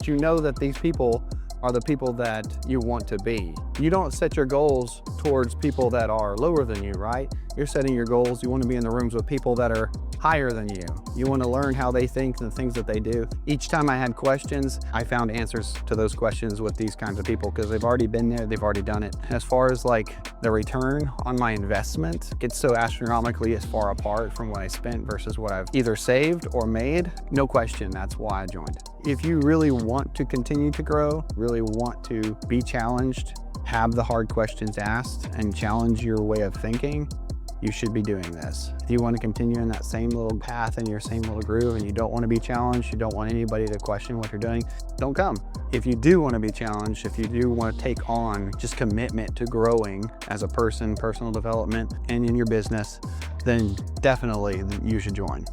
you know that these people are the people that you want to be. You don't set your goals towards people that are lower than you, right? You're setting your goals. You want to be in the rooms with people that are higher than you. You want to learn how they think and the things that they do. Each time I had questions, I found answers to those questions with these kinds of people because they've already been there, they've already done it. As far as like the return on my investment, it's so astronomically as far apart from what I spent versus what I've either saved or made. No question, that's why I joined. If you really want to continue to grow, really want to be challenged, have the hard questions asked, and challenge your way of thinking, you should be doing this. If you want to continue in that same little path and your same little groove and you don't want to be challenged, you don't want anybody to question what you're doing, don't come. If you do want to be challenged, if you do want to take on just commitment to growing as a person, personal development, and in your business, then definitely you should join.